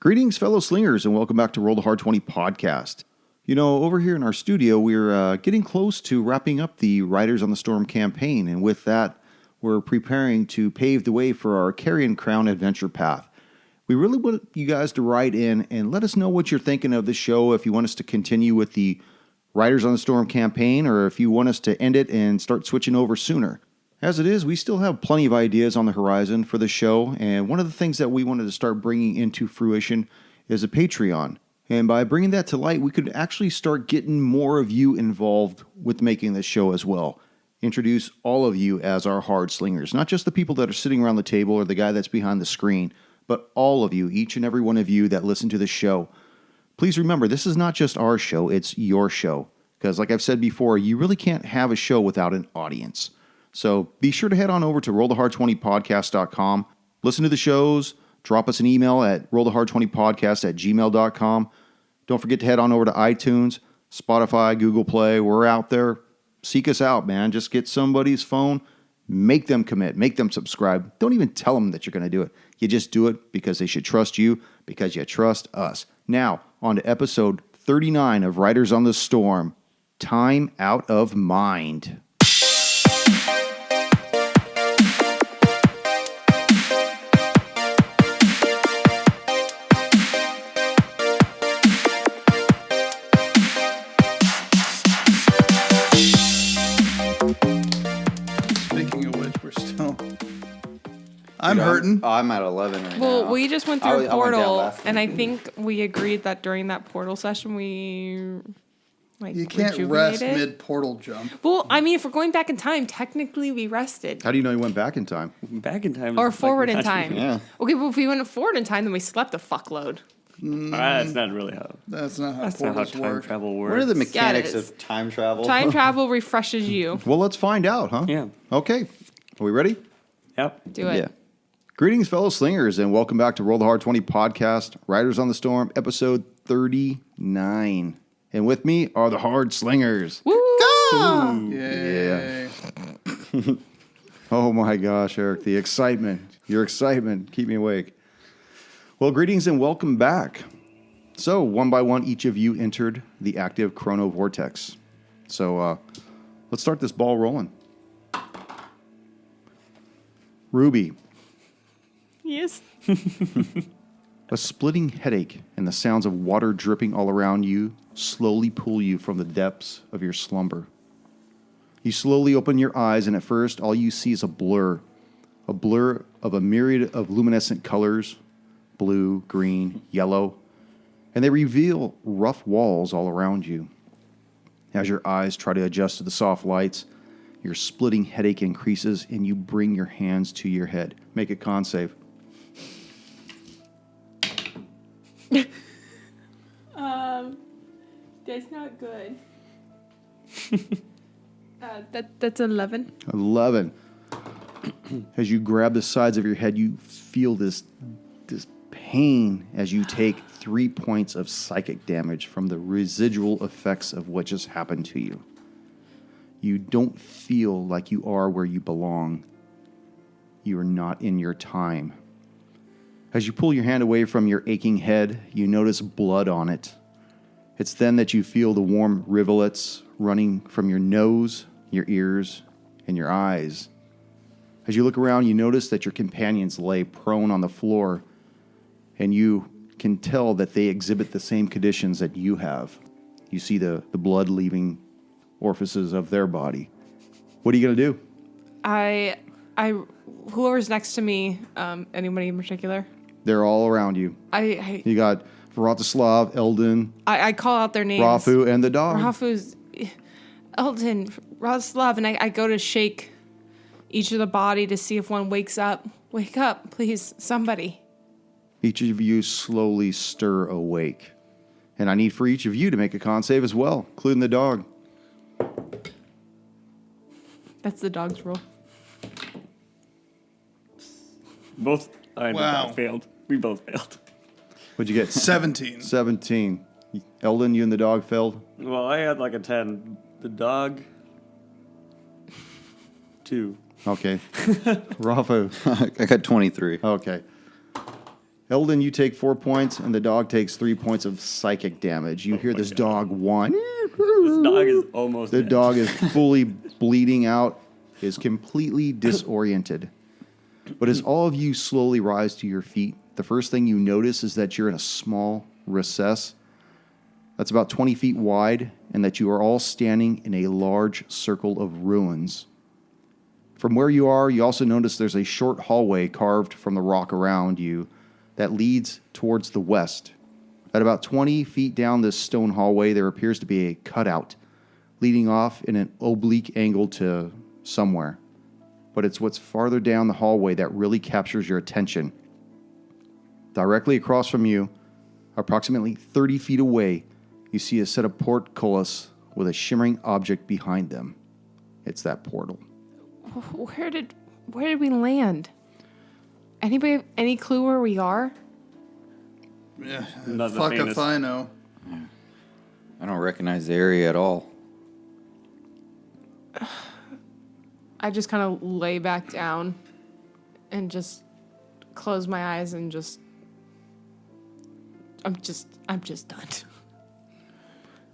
Greetings, fellow slingers, and welcome back to Roll the Hard 20 podcast. You know, over here in our studio, we're getting close to wrapping up the Riders on the Storm campaign, and with that, we're preparing to pave the way for our Carrion Crown adventure path. We really want you guys to write in and let us know what you're thinking of the show, if you want us to continue with the Riders on the Storm campaign, or if you want us to end it and start switching over sooner. As it is, we still have plenty of ideas on the horizon for the show, and one of the things that we wanted to start bringing into fruition is a Patreon. And by bringing that to light, we could actually start getting more of you involved with making this show as well. Introduce all of you as our Hard Slingers, not just the people that are sitting around the table or the guy that's behind the screen, but all of you, each and every one of you that listen to this show. Please remember, this is not just our show, it's your show. Because like I've said before, you really can't have a show without an audience. So be sure to head on over to rollthehard20podcast.com, listen to the shows, drop us an email at rollthehard20podcast@gmail.com. Don't forget to head on over to iTunes, Spotify, Google Play. We're out there. Seek us out, man. Just get somebody's phone, make them commit, make them subscribe. Don't even tell them that you're going to do it. You just do it because they should trust you, because you trust us. Now, on to episode 39 of Riders on the Storm, Time Out of Mind. I'm hurting. I'm at 11 right now. Well, we just went through a I went down portal, last and I think we agreed that during that portal session, we You can't rest mid-portal jump. Well, I mean, if we're going back in time, technically we rested. How do you know you went back in time? Back in time. Or forward in time. Yeah. Okay, but if we went forward in time, then we slept a fuckload. That's not really how. That's not how That's not how portals time work. travel works. What are the mechanics is. of time travel? Time travel refreshes you. Well, let's find out, huh? Yeah. Okay. Are we ready? Yep. Do it. Yeah. Greetings, fellow slingers, and welcome back to Roll the Hard 20 podcast, Riders on the Storm, episode 39. And with me are the Hard Slingers. Woo! Yay. Oh my gosh, Eric, the excitement. Your excitement. Keep me awake. Well, greetings and welcome back. So, one by one, each of you entered the active chrono vortex. So, let's start this ball rolling. Ruby. Yes. A splitting headache and the sounds of water dripping all around you slowly pull you from the depths of your slumber. You slowly open your eyes, and at first, all you see is a blur of a myriad of luminescent colors, blue, green, yellow, and they reveal rough walls all around you. As your eyes try to adjust to the soft lights, your splitting headache increases, and you bring your hands to your head. Make a con save. That's not good. That's 11. 11. As you grab the sides of your head, you feel this pain as you take 3 points of psychic damage from the residual effects of what just happened to you. You don't feel like you are where you belong. You are not in your time. As you pull your hand away from your aching head, you notice blood on it. It's then that you feel the warm rivulets running from your nose, your ears, and your eyes. As you look around, you notice that your companions lay prone on the floor, and you can tell that they exhibit the same conditions that you have. You see the blood leaving orifices of their body. What are you going to do? Whoever's next to me, anybody in particular? They're all around you. You got Vratislav, Eldon, I call out their names. Rafu, and the dog. Rafu's Eldon, Raslav, and I go to shake each of the body to see if one wakes up. Wake up, please, somebody. Each of you slowly stir awake. And I need for each of you to make a con save as well, including the dog. That's the dog's rule. Both. I failed. We both failed. What'd you get? 17. 17. Eldon, you and the dog failed? Well, I had like a 10. The dog, 2. Okay. Rafa. I got 23. Okay. Eldon, you take 4 points, and the dog takes 3 points of psychic damage. You hear this dog whine. This dog is almost The dead. dog is fully bleeding out, is completely disoriented. But as all of you slowly rise to your feet, the first thing you notice is that you're in a small recess that's about 20 feet wide, and that you are all standing in a large circle of ruins. From where you are, you also notice there's a short hallway carved from the rock around you that leads towards the west. At about 20 feet down this stone hallway, there appears to be a cutout leading off in an oblique angle to somewhere. But it's what's farther down the hallway that really captures your attention. Directly across from you, approximately 30 feet away, you see a set of portcullis with a shimmering object behind them. It's that portal. Where did we land? Anybody have any clue where we are? Yeah, Not the fuck if faintest. I know. I don't recognize the area at all. I just kind of lay back down and just close my eyes and just I'm just done.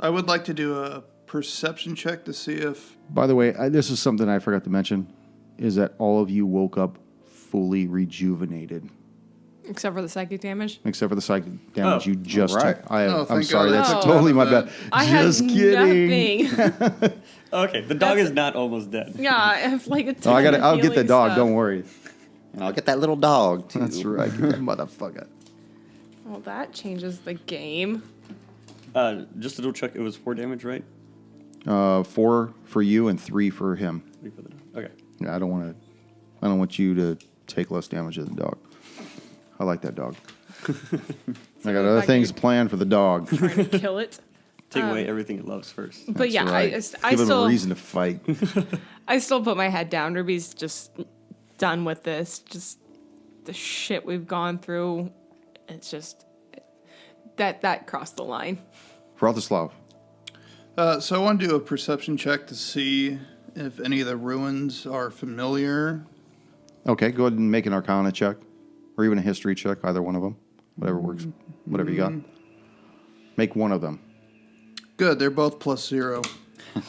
I would like to do a perception check to see if... By the way, this is something I forgot to mention, is that all of you woke up fully rejuvenated. Except for the psychic damage. Except for the psychic damage Oh, you just right. took. Oh, I'm thank sorry, God. that's Oh. totally my bad. I Just had kidding. nothing. Okay, the dog is not almost dead. Yeah, I have like a Oh, I'll get the healing dog, stuff. don't worry. And I'll get that little dog, too. That's right, get that motherfucker. Well, that changes the game. Just to double check, it was 4 damage, right? 4 for you and 3 for him. 3 for the dog. Okay. Yeah, I don't want you to take less damage than the dog. I like that dog. I got other things planned for the dog. Trying to kill it. Take away everything it loves first. But That's yeah, right. I Give him a still reason to fight. I still put my head down. Ruby's just done with this. Just the shit we've gone through. It's just that crossed the line. Vratislav. So I want to do a perception check to see if any of the ruins are familiar. Okay, go ahead and make an Arcana check, or even a History check, either one of them. Whatever works. Whatever you got. Make one of them. Good, they're both +0.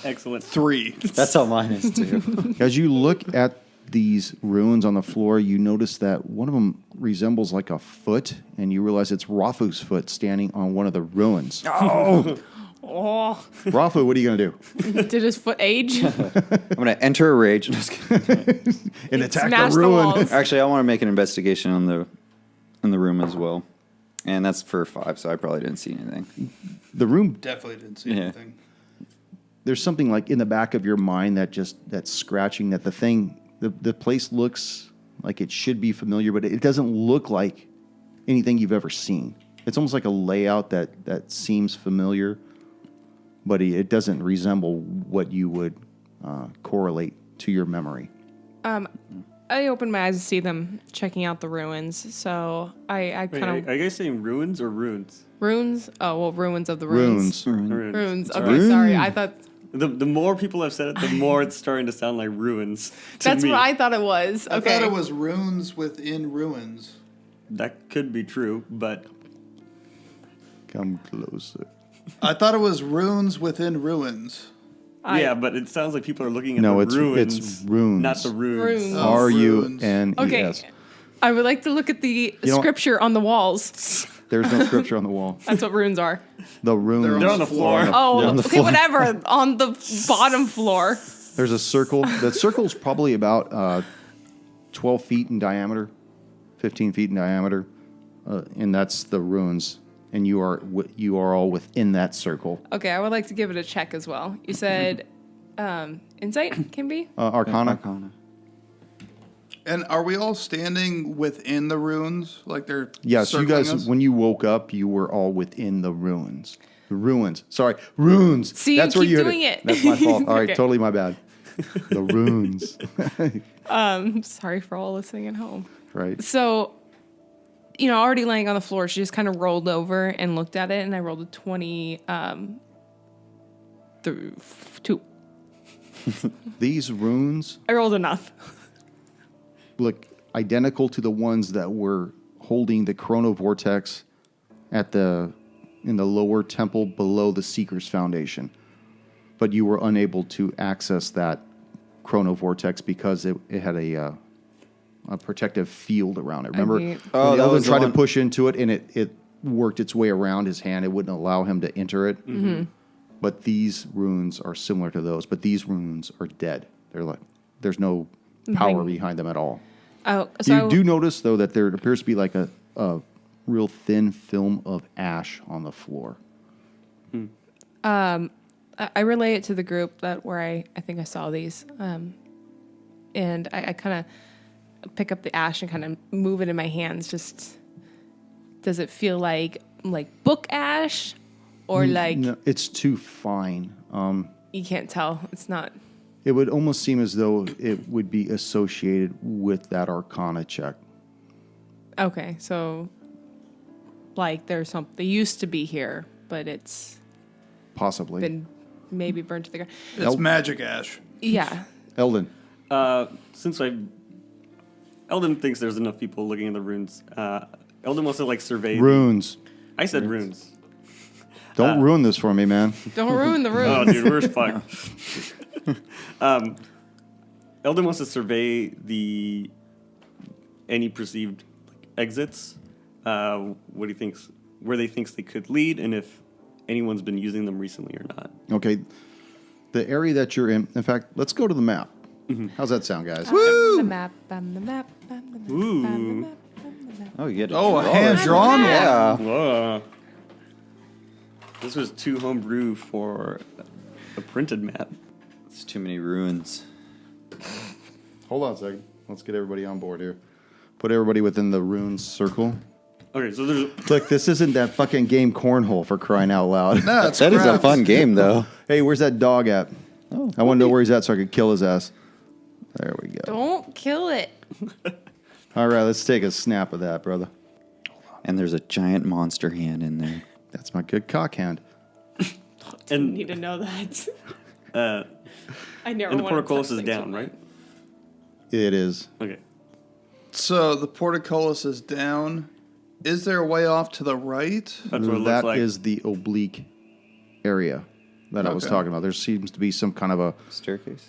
Excellent. 3. That's how mine is, too. As you look at these ruins on the floor, you notice that one of them resembles like a foot, and you realize it's Rafu's foot standing on one of the ruins. Oh, Rafu, what are you going to do? did his foot age? I'm going to enter a rage. Just kidding. And attack Smash the the ruin. walls. Actually, I want to make an investigation in the room as well. And that's for 5, so I probably didn't see anything. The room, Definitely didn't see Yeah. anything. there's something like in the back of your mind that's scratching that the place looks like it should be familiar, but it doesn't look like anything you've ever seen. It's almost like a layout that seems familiar, but it doesn't resemble what you would correlate to your memory. I opened my eyes to see them checking out the ruins. So I Wait, kind of are you guys saying ruins or runes? ruins. Oh well, ruins of the ruins. Runes. Okay, Runes. sorry. I thought The more people have said it, the more it's starting to sound like ruins. To that's me. what I thought it was. I Okay. thought it was runes within ruins. That could be true, but Come closer. I thought it was runes within ruins. yeah, but it sounds like people are looking at No, the it's ruins, runes. not the runes. Runes. Oh, R-U-N-E-S. Okay. I would like to look at the You know what? scripture on the walls. There's no scripture on the wall. That's what runes are. The runes. They're on the floor. Oh, on the okay, floor. whatever. On the bottom floor. There's a circle. The circle's probably about 12 feet in diameter, 15 feet in diameter, and that's the runes. And you are all within that circle. Okay, I would like to give it a check as well. You said insight can be? Arcana. And are we all standing within the ruins? Like they're Yes, you circling guys. us? When you woke up, you were all within the ruins. The ruins. Sorry, runes. See, That's you where keep you doing it. That's my fault. All right, Okay. totally my bad. The runes. Sorry for all listening at home. Right. So, already laying on the floor, she just kind of rolled over and looked at it, and I rolled a 20 2. These runes I rolled enough. look identical to the ones that were holding the chronovortex in the lower temple below the Seeker's Foundation. But you were unable to access that chronovortex because it had a protective field around it. Remember, mean- Oh, when that Eldon was the tried to one- push into it, and it worked its way around his hand. It wouldn't allow him to enter it. Mm-hmm. But these runes are similar to those. But these runes are dead. They're like there's no power behind them at all. Oh, so You do notice though that there appears to be like a real thin film of ash on the floor. I relay it to the group where I think I saw these, and I kind of pick up the ash and kind of move it in my hands. Just does it feel like book ash, or like No, it's too fine. you can't tell? It's not. It would almost seem as though it would be associated with that Arcana check. Okay, so like there's something. They used to be here, but it's Possibly. been maybe burned to the ground. It's magic ash. Yeah. Eldon. Since Eldon thinks there's enough people looking at the runes. Eldon wants to like survey. Runes. I said runes. Don't ruin this for me, man. Don't ruin the room. Oh, dude, we're fucked. Eldon wants to survey any perceived exits. What he thinks, where they thinks they could lead, and if anyone's been using them recently or not. Okay. The area that you're in fact, let's go to the map. How's that sound, guys? The map. I'm the map. I'm the map. Ooh. I'm the map. I'm the map. Oh, you get Oh, a hand-drawn one. Yeah. Whoa. This was too homebrew for a printed map. It's too many ruins. Hold on a second. Let's get everybody on board here. Put everybody within the runes circle. Okay, so there's Look, this isn't that fucking game Cornhole for crying out loud. No, it's That is a craps. fun game, though. Hey, where's that dog at? I want to know where he's at so I can kill his ass. There we go. Don't kill it. All right, let's take a snap of that, brother. And there's a giant monster hand in there. That's my good cock hand. Didn't need to know that. I never. and the wanted to portcullis touch is things down, with right? It is. Okay. So the portcullis is down. Is there a way off to the right? That's what it That looks like. is the oblique area that I was Okay. talking about. There seems to be some kind of a Staircase.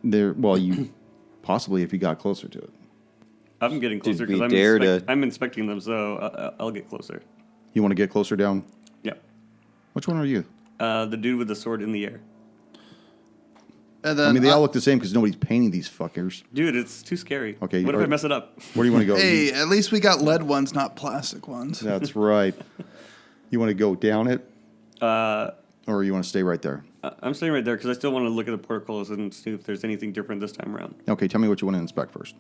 there. Well, you possibly if you got closer to it. I'm getting closer we because dare to- I'm inspecting them, so I'll get closer. You want to get closer down? Yeah. Which one are you? The dude with the sword in the air. And then I mean, they all look the same because nobody's painting these fuckers. Dude, it's too scary. Okay, What if I mess it up? Where do you want to go? Hey, at least we got lead ones, not plastic ones. That's right. You want to go down it, or you want to stay right there? I'm staying right there because I still want to look at the portcullis and see if there's anything different this time around. Okay, tell me what you want to inspect first.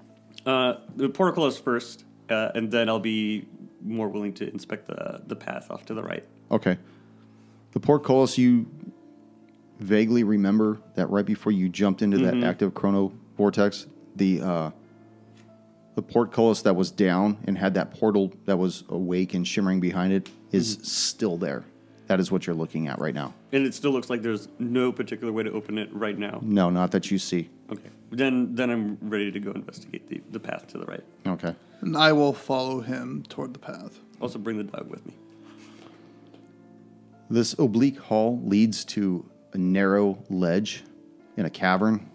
The portcullis first, and then I'll be more willing to inspect the path off to the right. Okay. The portcullis, you vaguely remember that right before you jumped into that active chrono vortex, the portcullis that was down and had that portal that was awake and shimmering behind it is still there. That is what you're looking at right now. And it still looks like there's no particular way to open it right now. No, not that you see. Okay. Then I'm ready to go investigate the path to the right. Okay. And I will follow him toward the path. Also bring the dog with me. This oblique hall leads to a narrow ledge in a cavern,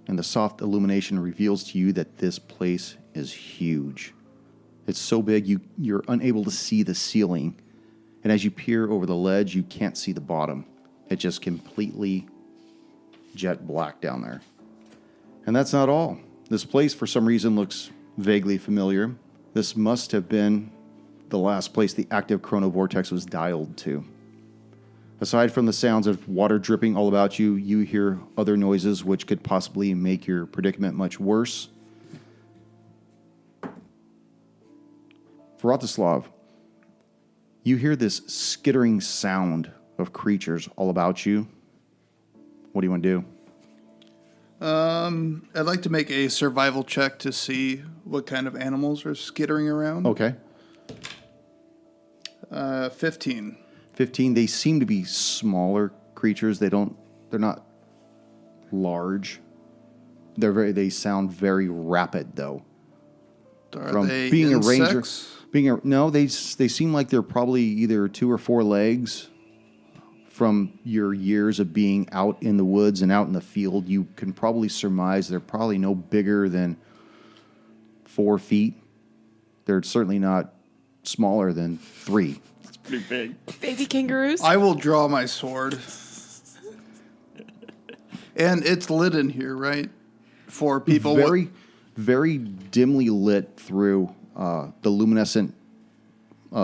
and the soft illumination reveals to you that this place is huge. It's so big you're unable to see the ceiling, and as you peer over the ledge, you can't see the bottom. It's just completely jet black down there. And that's not all. This place, for some reason, looks vaguely familiar. This must have been the last place the active chronovortex was dialed to. Aside from the sounds of water dripping all about you, you hear other noises which could possibly make your predicament much worse. Vratislav, you hear this skittering sound of creatures all about you. What do you want to do? I'd like to make a survival check to see what kind of animals are skittering around. Okay. 15. 15, they seem to be smaller creatures. They're not large. They sound very rapid though. Are From they being a ranger, insects? No, they seem like they're probably either 2 or 4 legs. From your years of being out in the woods and out in the field, you can probably surmise they're probably no bigger than 4 feet. They're certainly not smaller than 3. It's pretty big. Baby kangaroos. I will draw my sword. And it's lit in here, right? For people. Very, very dimly lit through the luminescent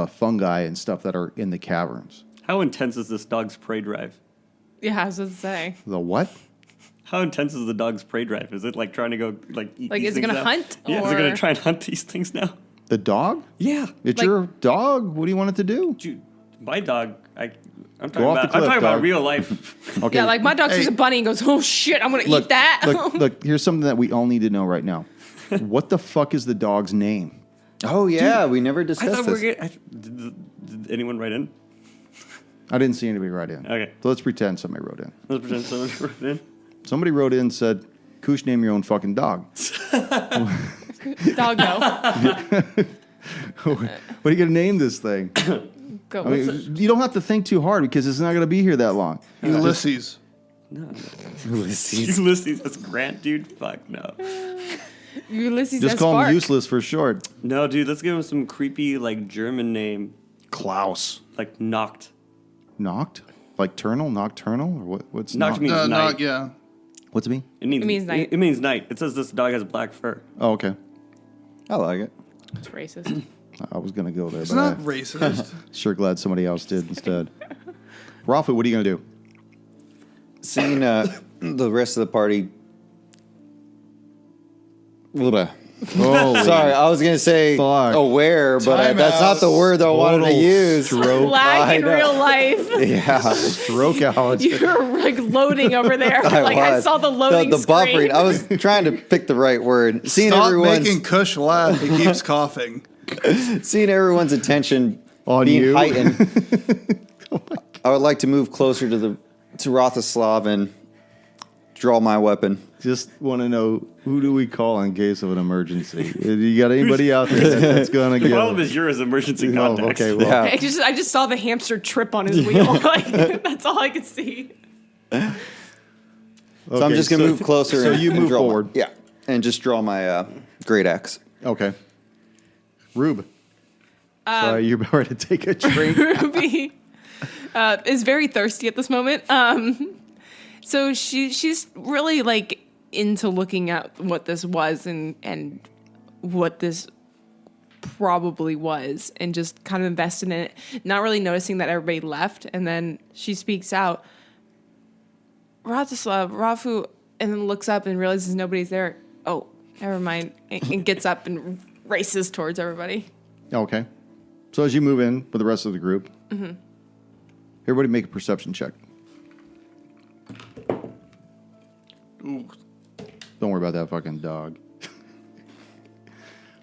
fungi and stuff that are in the caverns. How intense is this dog's prey drive? Yeah, I was going to say. The what? How intense is the dog's prey drive? Is it like trying to go eat Like, these is it things gonna now? hunt, Yeah, is it or- gonna try and hunt these things now? The dog? Yeah, It's Like- your dog. What do you want it to do? dude, my dog. I'm Go talking off the about. cliff, I'm talking dog. about real life. Okay. Yeah, like my dog sees Hey. a bunny and goes, "Oh shit, I'm gonna eat that." look, here's something that we all need to know right now. What the fuck is the dog's name? Oh yeah, we never I discussed thought we were this. getting. Did anyone write in? I didn't see anybody write in. Okay. So let's pretend somebody wrote in. Let's pretend someone wrote in. Somebody wrote in and said, Koosh, name your own fucking dog. Dog go. What are you going to name this thing? Go. I mean, you don't have to think too hard because it's not going to be here that long. Ulysses. Ulysses. That's Grant, dude. Fuck no. Ulysses Just S. call him Spark. useless for short. No, dude. Let's give him some creepy German name, Klaus. like Noct. Knocked? Like turnal? Nocturnal? Or what's Noct knocked? means No, night. yeah. What's it mean? It means night. It means night. It says this dog has black fur. Oh, okay. I like it. It's racist. I was going to go there, It's but not I'm racist. sure glad somebody else did instead. Rafa, what are you going to do? Seeing the rest of the party. Holy Sorry, I was gonna say Fuck. aware, but Time that's not the out. word that I wanted to Total use. stroke. Lag in I know. real life. Yeah, Stroke out. You're like loading over there. I was. saw the loading the screen. buffering. I was trying to pick the right word. Seeing Stop everyone's making Kush laugh. He keeps coughing. Seeing everyone's attention On being you? heightened. I would like to move closer to Rothislav and draw my weapon. Just want to know, who do we call in case of an emergency? You got anybody out there that's going to All of get... his yours emergency Oh, contacts. okay, well, Yeah. I just saw the hamster trip on his wheel. Like that's all I could see. So I'm okay, just gonna move closer. So and, you and move draw my- forward. yeah, and just draw my great axe. Okay. Rube. Sorry, you're about ready to take a drink. Ruby is very thirsty at this moment. So she's really like into looking at what this was and what this probably was, and just kind of invested in it, not really noticing that everybody left. And then she speaks out, Ratislav, Rafu, and then looks up and realizes nobody's there. Oh, never mind, and gets up and races towards everybody. Okay. So as you move in with the rest of the group, everybody make a perception check. Ooh. Don't worry about that fucking dog.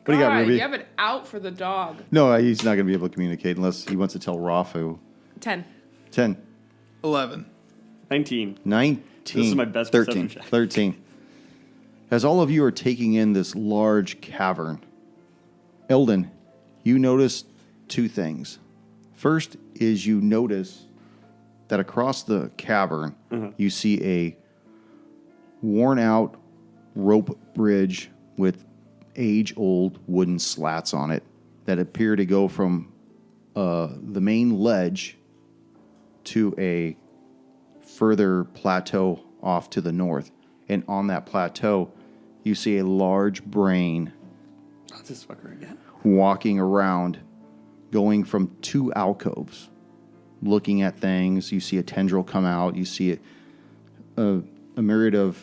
What do you got, God, Ruby? You have it out for the dog. No, he's not going to be able to communicate unless he wants to tell Rafu. 10. 10. 11. 19. 19. This is my best 13. perception check. 13. As all of you are taking in this large cavern, Eldon, you notice two things. First is you notice that across the cavern, you see a worn out rope bridge with age-old wooden slats on it that appear to go from the main ledge to a further plateau off to the north. And on that plateau, you see a large brain Not this fucker again. walking around, going from two alcoves, looking at things. You see a tendril come out. You see a myriad of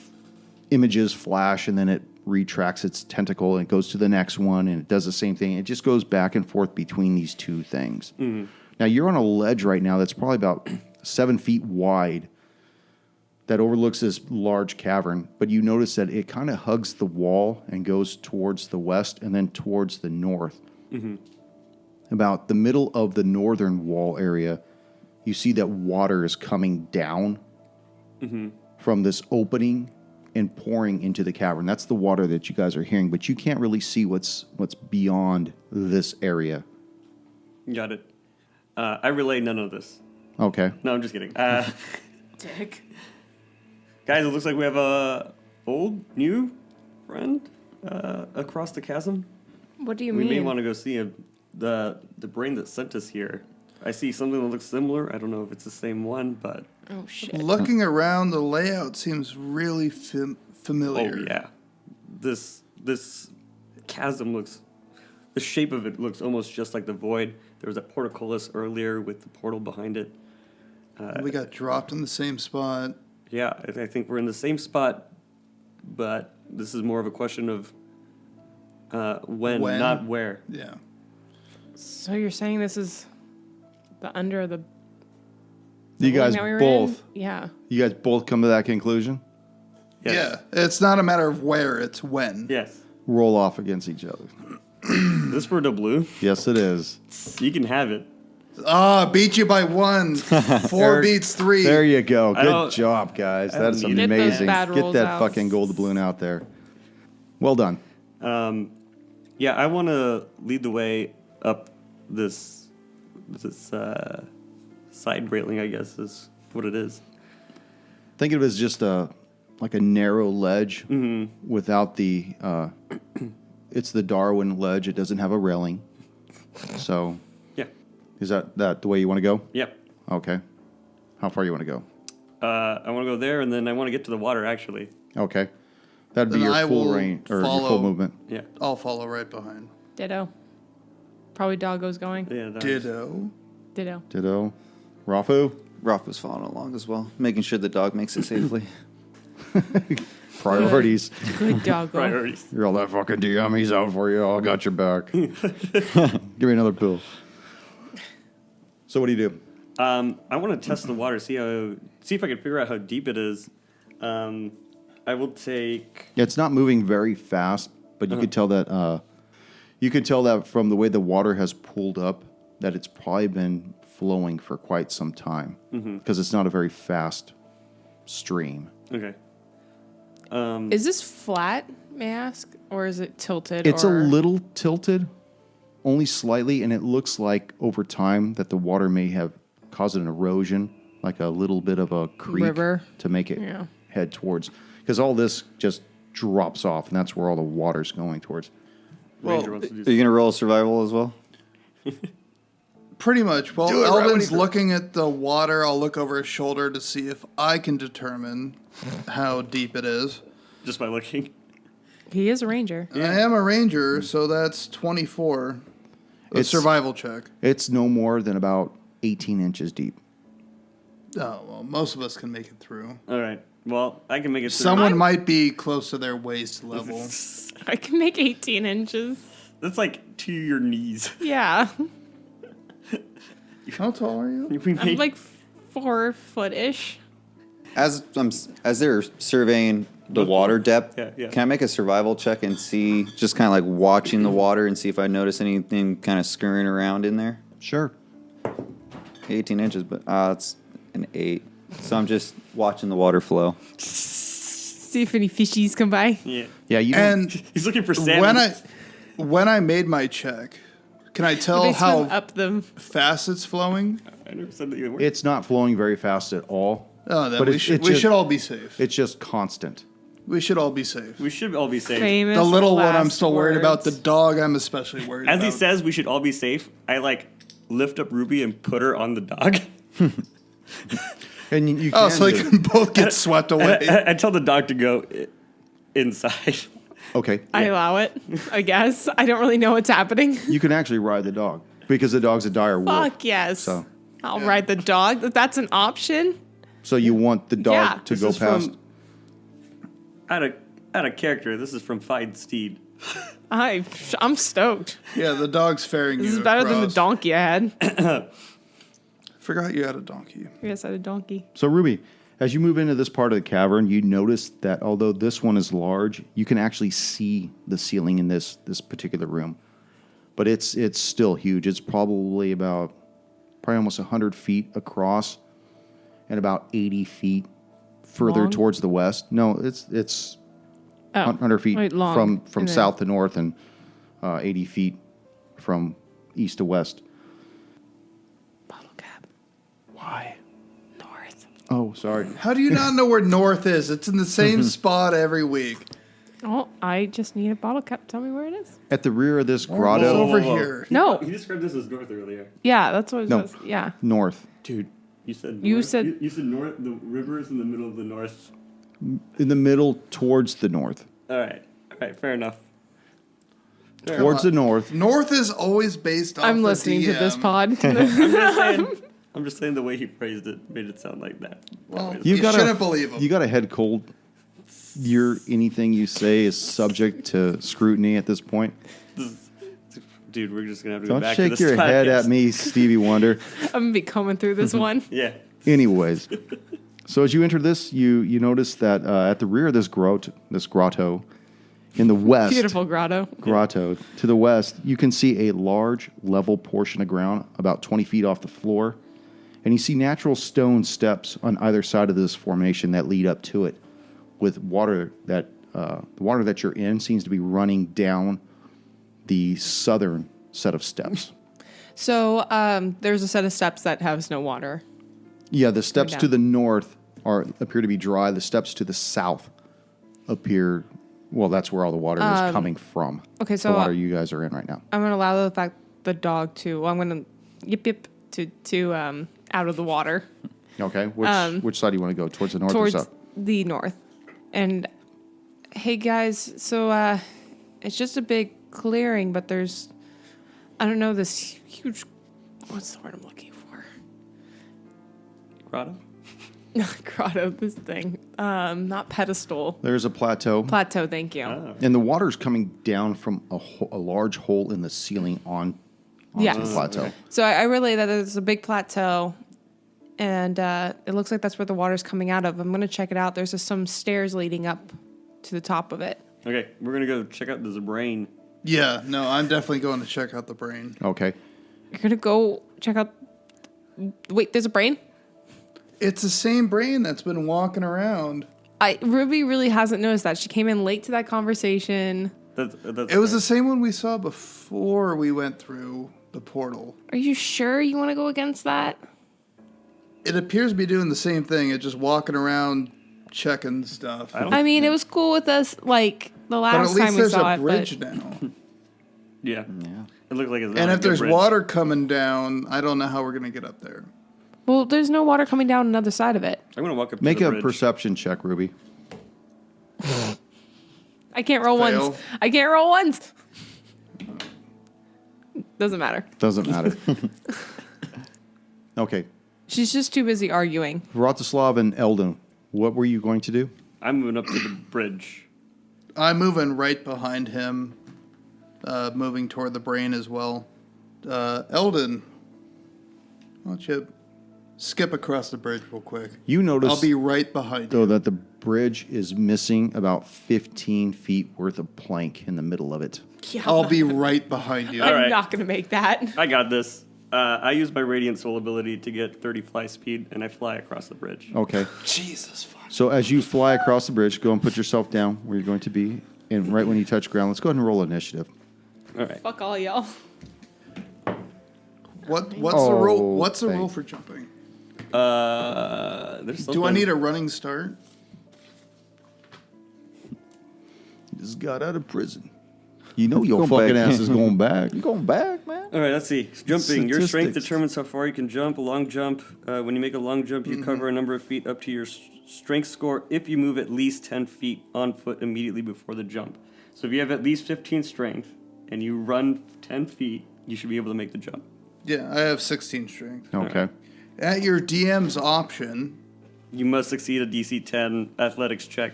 images flash, and then it retracts its tentacle and it goes to the next one, and it does the same thing. It just goes back and forth between these two things. Now, you're on a ledge right now that's probably about 7 feet wide that overlooks this large cavern, but you notice that it kind of hugs the wall and goes towards the west and then towards the north. About the middle of the northern wall area, you see that water is coming down from this opening and pouring into the cavern. That's the water that you guys are hearing, but you can't really see what's beyond this area Got it. I relay none of this. Okay. No, I'm just kidding. Dick. Guys, it looks like we have a old, new friend across the chasm. What do you We mean? may want to go see him. The brain that sent us here. I see something that looks similar. I don't know if it's the same one, but Oh shit. Looking around, the layout seems really familiar. oh yeah, this chasm looks. The shape of it looks almost just like the void. There was a portcullis earlier with the portal behind it. We got dropped in the same spot. Yeah, I think we're in the same spot, but this is more of a question of when, not where. Yeah. So you're saying this is the under of the You building guys that we were both. in? Yeah. You guys both come to that conclusion. Yes. Yeah. It's not a matter of where, it's when. Yes. Roll off against each other. Is this for the blue? Yes, it is. You can have it. Ah, beat you by 1. 4 beats 3. There you go. I Good don't- job, guys. I don't That's need it. Get those amazing. bad Get rolls that out. fucking gold doubloon out there. Well done. Yeah, I want to lead the way up this side railing, I guess is what it is. Think of it as just like a narrow ledge without the. It's the Darwin ledge. It doesn't have a railing. So, Yeah. is that the way you want to go? Yep. Okay. How far you want to go? I want to go there, and then I want to get to the water, actually. Okay. That'd be Then your I full will range or your full follow. movement. Yeah. I'll follow right behind. Ditto. Probably doggo's going. Yeah. Ditto. Ditto. Ditto. Rafu. Rolf was following along as well, making sure the dog makes it safely. Priorities. Good doggo. Priorities. You're all that fucking DM. He's out for you. I got your back. Give me another pill. So what do you do? I want to test the water, see if I can figure out how deep it is. I will take. Yeah, it's not moving very fast, but you could tell that from the way the water has pooled up that it's probably been flowing for quite some time because it's not a very fast stream. Okay. Is this flat, may I ask? Or is it tilted? It's or... a little tilted, only slightly, and it looks like over time that the water may have caused an erosion, like a little bit of a creek River. to make it Yeah. head towards. Because all this just drops off, and that's where all the water's going towards. Ranger wants to do Are you something. going to roll survival as well? Pretty much. While Do it, right when Elvin's he- looking at the water, I'll look over his shoulder to see if I can determine how deep it is. Just by looking. He is a ranger. I am a ranger, so that's 24. A It's- survival check. It's no more than about 18 inches deep. Oh, well, most of us can make it through. All right. Well, I can make it through. Someone might be close to their waist level. I can make 18 inches. That's like to your knees. Yeah. How tall are you? We I'm made- like 4 foot-ish. As they're surveying the water depth, Yeah. can I make a survival check and see, just kind of like watching the water and see if I notice anything kind of scurrying around in there? Sure. 18 inches, but it's an 8. So I'm just watching the water flow. See if any fishies come by. Yeah. Yeah, you don't- And He's looking for salmon. when I made my check, can I tell They swim how up them. fast it's flowing? I never said that you were. it's not flowing very fast at all. Oh, then But we it's- should it's just- all be safe. It's just constant. We should all be safe. We should all be safe. Famous The little one, I'm last still worried about. The words. dog, I'm especially worried As about. he says, we should all be safe. I like lift up Ruby and put her on the dog. And you Oh, can so they do- can both get swept away. I tell the dog to go inside. Okay. I allow it, I guess. I don't really know what's happening. You can actually ride the dog because the dog's a dire wolf. Fuck yes. So- I'll ride the dog. If that's an option. So you want the dog Yeah. to This go is past. from out of character. This is from Fide Steed. I'm stoked. Yeah, the dog's ferrying you This is better than the across. donkey I had. Forgot you had a donkey. Yes, I had a donkey. So Ruby, as you move into this part of the cavern, you notice that although this one is large, you can actually see the ceiling in this particular room. But it's still huge. It's probably almost 100 feet across and about 80 feet further Long? towards the west. No, it's Oh, 100 feet wait, long. from And then- south to north and 80 feet from east to west. Why? North. Oh, sorry. How do you not know where north is? It's in the same spot every week. Oh, I just need a bottle cap. Tell me where it is. At the rear of this It's grotto, over here. No. He described this as north earlier. Yeah, that's what it No. was. Yeah. north. Dude, you said You north? said- you said north. The river is in the middle of the north. In the middle, towards the north. All right, fair enough. Towards the north. North is always based off I'm the listening to this DM. pod. I'm just saying the way he phrased it made it sound like that. Well, You you got shouldn't believe him. You got a head cold. Anything you say is subject to scrutiny at this point. Dude, we're just gonna have to go Don't back to shake this your head podcast. at me, Stevie Wonder. I'm gonna be coming through this one. Yeah. Anyways, so as you enter this, you notice that at the rear of this grotto, in the west, Beautiful grotto. grotto to the west, you can see a large level portion of ground about 20 feet off the floor, and you see natural stone steps on either side of this formation that lead up to it, with water that the water that you're in seems to be running down the southern set of steps. So there's a set of steps that has no water. Yeah, the steps down. to the north appear to be dry. The steps to the south appear, well, that's where all the water is coming from. okay, so, the water you guys are in right now. I'm gonna allow the dog to. Well, I'm gonna yip to out of the water Okay, which side do you want to go? Towards the north towards or south? the north. And hey guys, so it's just a big clearing, but there's I don't know this huge. What's the word I'm looking for? Grotto? Grotto. This thing. Not pedestal. There's a plateau, Plateau. Thank you. and the water's coming down from a large hole in the ceiling onto Yeah. the plateau. Okay. So I relay that there's a big plateau, and it looks like that's where the water's coming out of. I'm going to check it out. There's just some stairs leading up to the top of it. Okay, we're gonna go check out this brain. Yeah, no, I'm definitely going to check out the brain. Okay. You're going to go check out... Wait, there's a brain? It's the same brain that's been walking around. Ruby really hasn't noticed that. She came in late to that conversation. That's It was the same one we saw before we went through the portal. Are you sure you want to go against that? It appears to be doing the same thing. It's just walking around checking stuff. I mean, it was cool with us, like, the But at last least time we there's saw a it. bridge But now. Yeah. It looked like it's not And a if good there's bridge. water coming down, I don't know how we're going to get up there. well, there's no water coming down another side of it. I'm gonna walk up Make to the a bridge. perception check, Ruby. I can't roll Fail. once. I can't roll once. Doesn't matter. Doesn't matter. Okay. She's just too busy arguing. Vratislav and Eldon, what were you going to do? I'm moving up to the bridge. I'm moving right behind him, moving toward the brain as well. Eldon, why don't you skip across the bridge real quick? You notice, I'll be right behind though, you. that the bridge is missing about 15 feet worth of plank in the middle of it. Yeah, I'll be right behind you. All I'm right. not going to make that. I got this. I use my radiant soul ability to get 30 fly speed, and I fly across the bridge. Okay. Jesus fuck. So as you fly across the bridge, go and put yourself down where you're going to be. And right when you touch ground, let's go ahead and roll initiative. All right. Fuck all y'all. What's the Oh, rule? What's the thank- rule for jumping? There's something. Do I need a running start? Just got out of prison. You know your Going fucking back. ass is going back. You going back, man? All right, let's see. Jumping. Your strength Statistics. determines how far you can jump. A long jump. When you make a long jump, you cover a number of feet up to your strength score if you move at least 10 feet on foot immediately before the jump. So if you have at least 15 strength and you run 10 feet, you should be able to make the jump. Yeah, I have 16 strength. Okay. At your DM's option, You must succeed a DC 10 athletics check,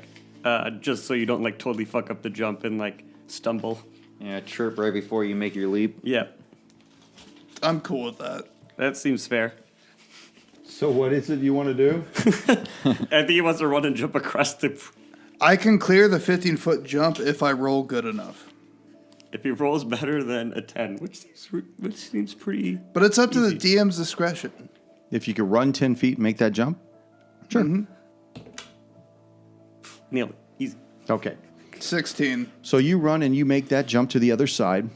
just so you don't like totally fuck up the jump and like stumble. Yeah, chirp right before you make your leap. Yeah, I'm cool with that. that seems fair. So what is it you want to do? I think he wants to run and jump across the. I can clear the 15-foot jump if I roll good enough. If he rolls better than a 10, which seems pretty. But it's up to the Easy. DM's discretion. If you could run 10 feet and make that jump? Sure. Nailed it. Easy. Okay. 16. So you run and you make that jump to the other side.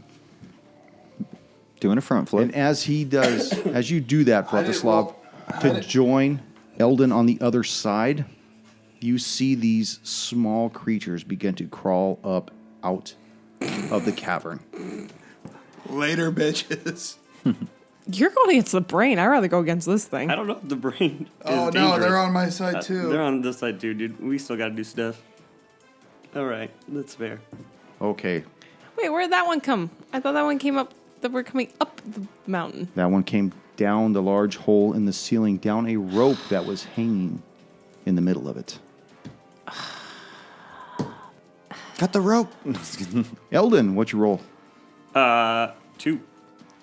Doing a front flip. And as he does, as you do that, I didn't Vratislav, to join Eldon on the other side, you see these small creatures begin to crawl up out of the cavern. Later, bitches. You're going against the brain. I'd rather go against this thing. I don't know if the brain Oh, is no, dangerous. they're on my side, too. They're on this side, too, dude. We still got to do stuff. All right, that's fair. Okay, Wait, where'd that one come? I thought that one came up, that we're coming up the mountain. that one came down the large hole in the ceiling, down a rope that was hanging in the middle of it. Cut the rope. Eldon, what's your roll? 2.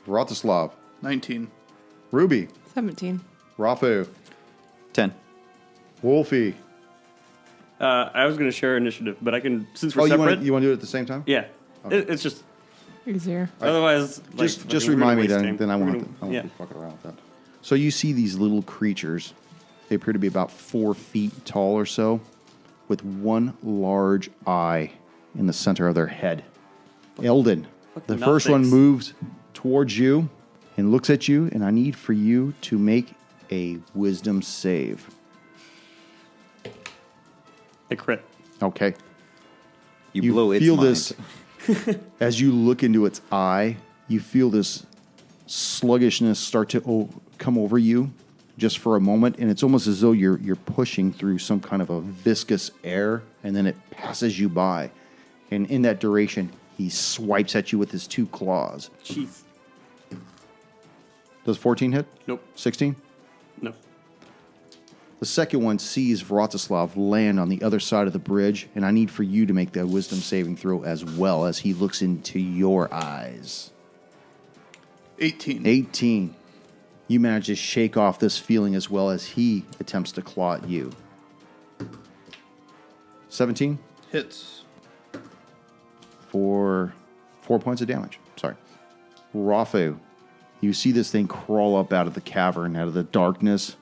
Vratislav, 19. Ruby, 17. Rafu, 10. Wolfie. I was going to share initiative, but I can, since we're Oh, separate. you want to do it at the same time? Yeah. It's just, Easier. otherwise, like, Just we're gonna remind me waste then. time. Then I We're won't gonna- yeah. be fucking around with that. So you see these little creatures. They appear to be about 4 feet tall or so, with one large eye in the center of their head. Eldon, the Fucking first one Gnostics. moves towards you and looks at you, and I need for you to make a wisdom save. I crit. Okay. You blow its feel mind. this as you look into its eye. You feel this sluggishness start to come over you just for a moment, and it's almost as though you're pushing through some kind of a viscous air, and then it passes you by. And in that duration, he swipes at you with his 2 claws. Jeez. Does 14 hit? Nope. 16? No. The second one sees Vratislav land on the other side of the bridge, and I need for you to make that wisdom saving throw as well as he looks into your eyes. 18. 18. You manage to shake off this feeling as well as he attempts to claw at you. 17 Hits. for 4 points of damage. Sorry. Rafu, you see this thing crawl up out of the cavern, out of the darkness.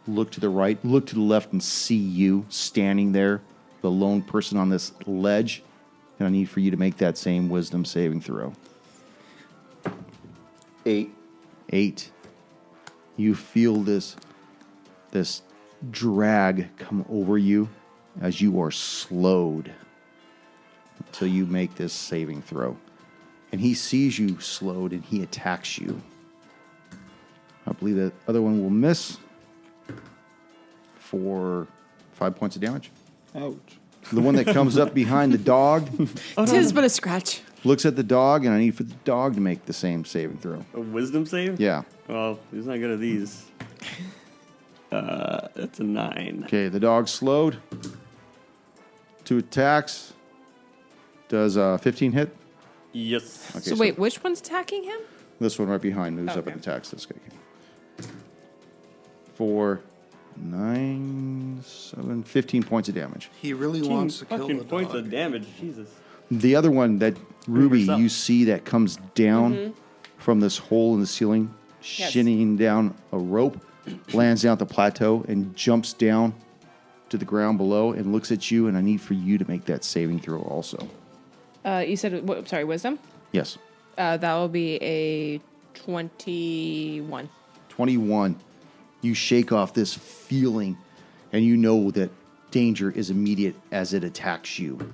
Look to the right, look to the left, and see you standing there, the lone person on this ledge. And I need for you to make that same wisdom saving throw. 8. 8. You feel this drag come over you as you are slowed until you make this saving throw. And he sees you slowed and he attacks you. I believe that other one will miss for 5 points of damage. Ouch. The one that comes up behind the dog Tis but a scratch. looks at the dog, and I need for the dog to make the same saving throw. A wisdom save? Yeah. Well, he's not good at these. That's a 9. Okay, the dog slowed. 2 attacks. Does 15 hit? Yes. Okay, So wait, which one's attacking him? This one right behind moves up Okay. and attacks this guy. 4, 9, 7, 15 points of damage. He really wants to kill Fucking the points dog. of damage. Jesus. The other one, that Ruby, yourself. you see that comes down from this hole in the ceiling, Yes. shinning down a rope, lands down at the plateau, and jumps down to the ground below and looks at you, and I need for you to make that saving throw also. You said, sorry, wisdom? Yes. That will be a 21. 21. You shake off this feeling, and you know that danger is immediate as it attacks you.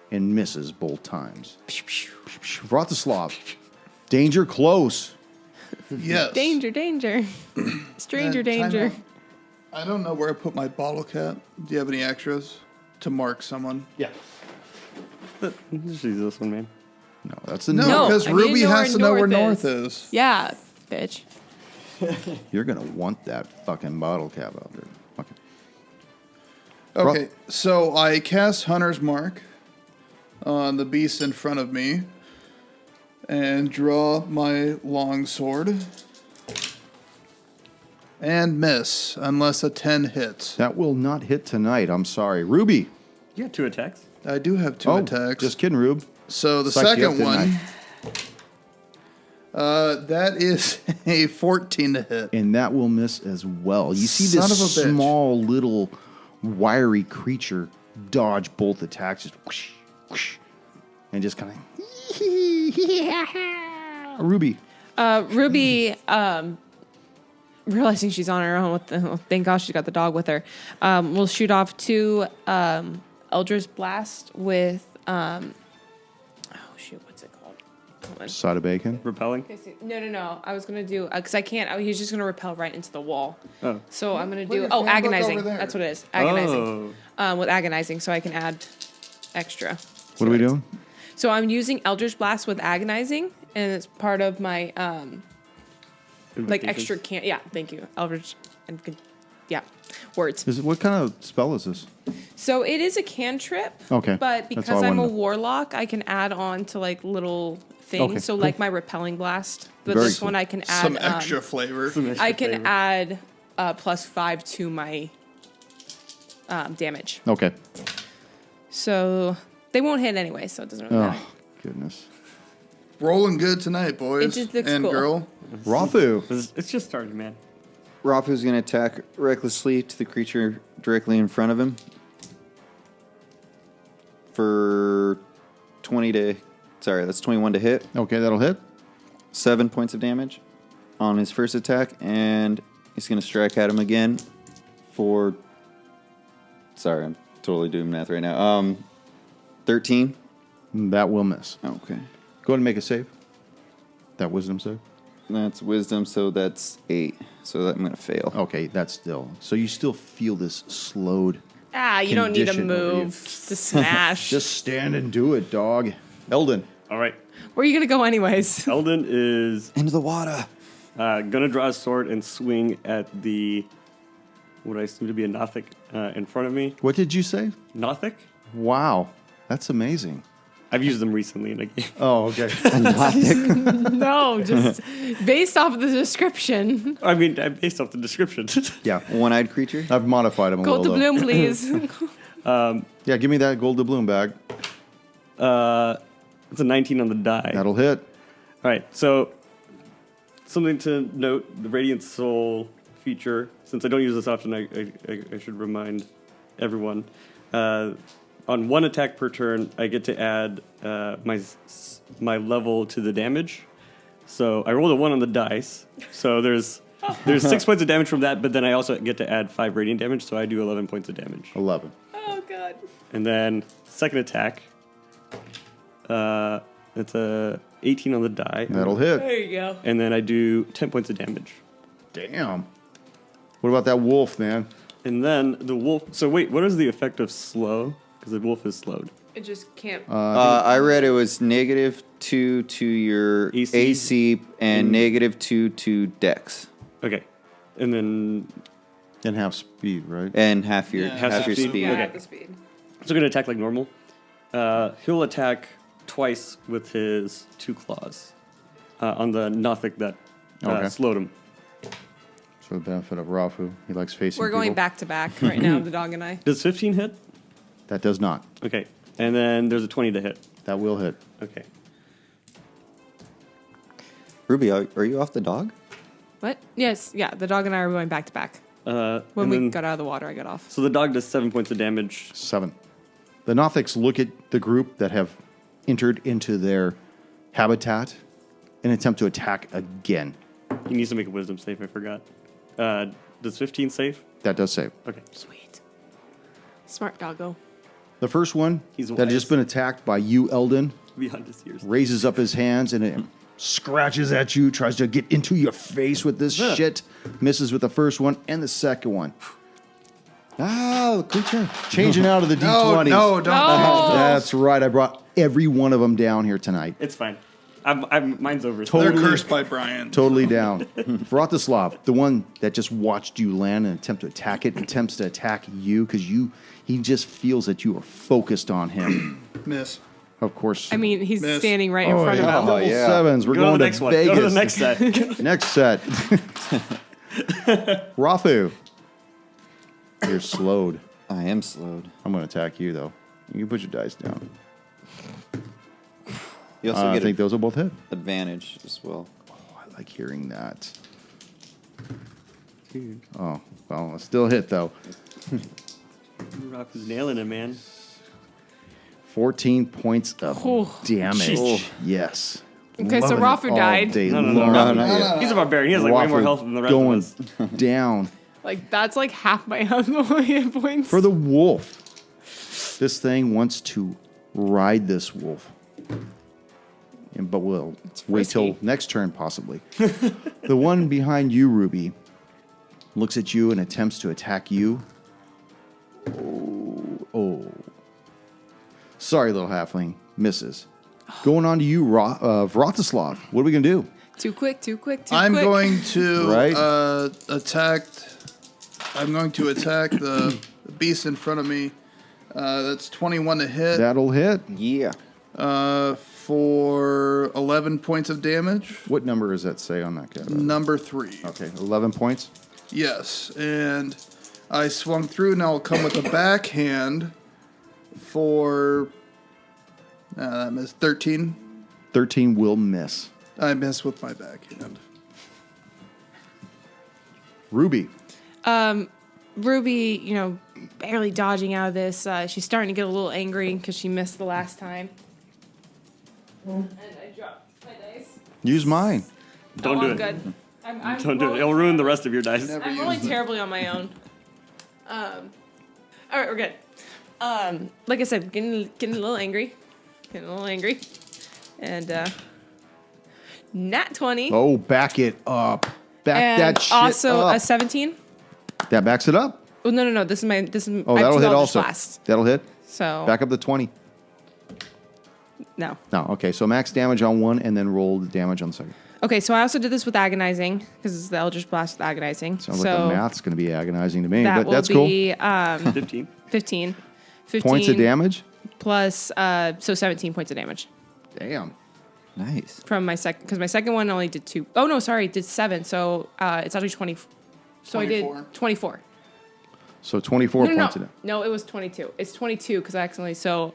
And misses both times. Vratislav, danger close. Yes. Danger, danger. Stranger Time danger. out. I don't know where I put my bottle cap. Do you have any extras to mark someone? Yeah. Just use this one, man. No, that's the No, No, because I need to Ruby know has where to know where north north is. is. Yeah, bitch. You're going to want that fucking bottle cap out there. Okay. Okay, so I cast Hunter's Mark on the beast in front of me and draw my long sword and miss unless a 10 hits. That will not hit tonight. I'm sorry. Ruby. You got 2 attacks. I do have 2 attacks. Just kidding, Rube. So the Psyched you up, second didn't one, that is a 14 to hit. And that will miss as well. You see Son this of a bitch. small little wiry creature dodge both attacks, just whoosh, whoosh, and just kind of Ruby. Ruby realizing she's on her own. Thank gosh she's got the dog with her. We'll shoot off 2 Eldritch Blast with oh shoot, what's it called? Hold on. Side of bacon. Repelling. No. I was gonna do because I can't. He's just gonna repel right into the wall. Oh. So I'm gonna Put do your fan book agonizing. over there. That's what it is. Agonizing. With agonizing, so I can add extra. What are we doing? So I'm using Eldritch Blast with agonizing, and it's part of my like extra can. Yeah, thank you, Eldritch and words. What kind of spell is this? So it is a cantrip. Okay, But that's all because I I'm a wanted to know. warlock, I can add on to like little things. Okay, so cool. like my repelling blast. But Very this cool. one I can add Some extra flavor. I can add +5 to my damage. Okay. So they won't hit anyway, so it doesn't really matter. Oh, goodness. Rolling good tonight, boys. It just looks and cool. girl. Rafu. It's just starting, man. Rafu's going to attack recklessly to the creature directly in front of him for 21 to hit. Okay, that'll hit. 7 points of damage on his first attack, and he's going to strike at him again for... Sorry, I'm totally doing math right now. 13. That will miss. Okay. Go ahead and make a save. That wisdom save. That's wisdom, so that's 8. So I'm going to fail. Okay, that's still. So you still feel this slowed. You don't need to Condition over you. move to smash. Just stand and do it, dog. Eldon. All right. Where are you gonna go anyways? Eldon is Into the water. gonna draw a sword and swing at the what I assume to be a Nothic in front of me. What did you say? Nothic? Wow, that's amazing. I've used them recently in a game. Oh, okay. No, just based off of the description. I mean, based off the description. Yeah, One-eyed creature. I've modified him a Gold little. doubloon, please. Yeah, give me that gold doubloon bag. It's a 19 on the die. That'll hit. All right, so something to note: the Radiant Soul feature. Since I don't use this often, I should remind everyone. On one attack per turn, I get to add my level to the damage. So I rolled a 1 on the dice. So there's 6 points of damage from that, but then I also get to add 5 radiant damage. So I do 11 points of damage. 11. Oh god. And then second attack, it's a 18 on the die. That'll hit. There you go. And then I do 10 points of damage. Damn. What about that wolf, man? And then the wolf. So wait, what is the effect of slow? Because the wolf is slowed. It just can't. I read it was -2 to your AC. AC and -2 to Dex. Okay. And then And half speed, right? And half your Yeah, half your speed. speed. yeah, okay. at the speed. so going to attack like normal. He'll attack twice with his 2 claws on the Nothic that Okay. slowed him. For the benefit of Rafu, he likes facing We're going people. back to back right now, the dog and I. Does 15 hit? That does not. Okay. And then there's a 20 to hit. That will hit. Okay. Ruby, are you off the dog? What? Yes, yeah. The dog and I are going back to back. When and we then- got out of the water, I got off. So the dog does 7 points of damage. 7. The Nothics look at the group that have entered into their habitat and attempt to attack again. He needs to make a wisdom save, I forgot. Does 15 save? That does save. Okay. Sweet. Smart doggo. The first one He's that had just wise. been attacked by you, Eldon, Beyond his years. raises up his hands and it scratches at you, tries to get into your face with this shit. Misses with the first one and the second one. Oh, creature. Changing out of the No, D20s. no, don't. Oh. That's right. I brought every one of them down here tonight. It's fine. Mine's over. They're Totally. cursed by Brian. Totally down. Vratislav, the one that just watched you land and attempt to attack it, attempts to attack you because he just feels that you are focused on him. Miss. Of course. I mean, he's Miss. standing right in front of him. Double yeah. sevens. We're Go to going the to next one. Vegas. Go to the next set. Next set. Rafu. You're slowed. I am slowed. I'm going to attack you, though. You can put your dice down. You also I get think those will both hit. advantage as well. Oh, I like hearing that. Dude, Oh, well, it still hit, though. Rock is nailing it, man. 14 points of Oh, damage. jeez. Yes. Okay, so Loving it Rafu all died. day No, long. No, not yet. He's a barbarian. He has like way more Rafu health than the rest going of us. down. Like, that's like half my hit points. For the wolf. This thing wants to ride this wolf. But we'll wait till risky. next turn, possibly. The one behind you, Ruby, looks at you and attempts to attack you. Oh. Sorry, little halfling. Misses. Going on to you, Vratislav. What are we going to do? Too quick. I'm going to Right. attack. I'm going to attack the beast in front of me. That's 21 to hit That'll hit. Yeah. for 11 points of damage. What number does that say on that guy? Number 3. Okay, 11 points. Yes, and I swung through. Now I'll come with a backhand for. That missed 13. 13 will miss. I missed with my backhand. Ruby. Ruby, barely dodging out of this. She's starting to get a little angry because she missed the last time. And I dropped my dice. Use mine. Don't do I'm it. good. I'm Don't do it. It'll ruin the rest of your dice. Never I'm use rolling them. terribly on my own. All right, we're good. Like I said, getting a little angry. And nat 20. Oh, back it up. Back and that shit also up. a 17. That backs it up. Oh, no. This is Oh, I have that'll two hit Eldritch also. Blasts. That'll hit. So Back up the 20. no. No, okay. So max damage on one and then roll the damage on the second. Okay, so I also did this with agonizing because it's the Eldritch Blast with agonizing. Sounds so like the math's going to be agonizing to me, that but will that's cool. be 15. 15 Points of damage? plus so 17 points of damage Damn. Nice. from my second because my second one only did 2. Oh no, sorry, it did 7. So it's actually 20. So I 24. did 24. So 24 No, points of damage. no, it was 22. It's 22 because I accidentally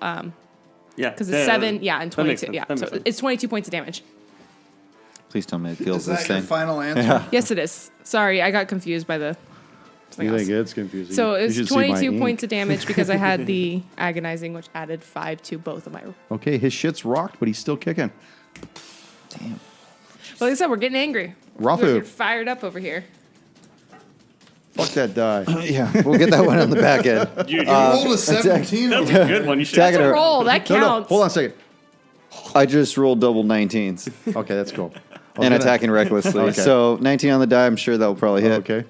Yeah. because it's 7, and that makes 22. sense. Yeah, That so makes sense. it's 22 points of damage. Please tell me it kills Is this that your thing. final answer? Yes, it is. Sorry, I got confused by the. something You else. think it's confusing? So You it's should see my 22 ink. points of damage because I had the agonizing, which added 5 to both of my. Okay, his shit's rocked, but he's still kicking. Damn. Like I said, we're getting angry. Rafu. We're getting fired up over here. Fuck that die. Yeah, we'll get that one on the back end. You Rolled a 17. that's a good one. You should. Attack That's it a or- roll. That No, counts. no, hold on a second. I just rolled double 19s Okay, that's cool. and attacking recklessly. Okay. So 19 on the die, I'm sure that will probably hit. Okay.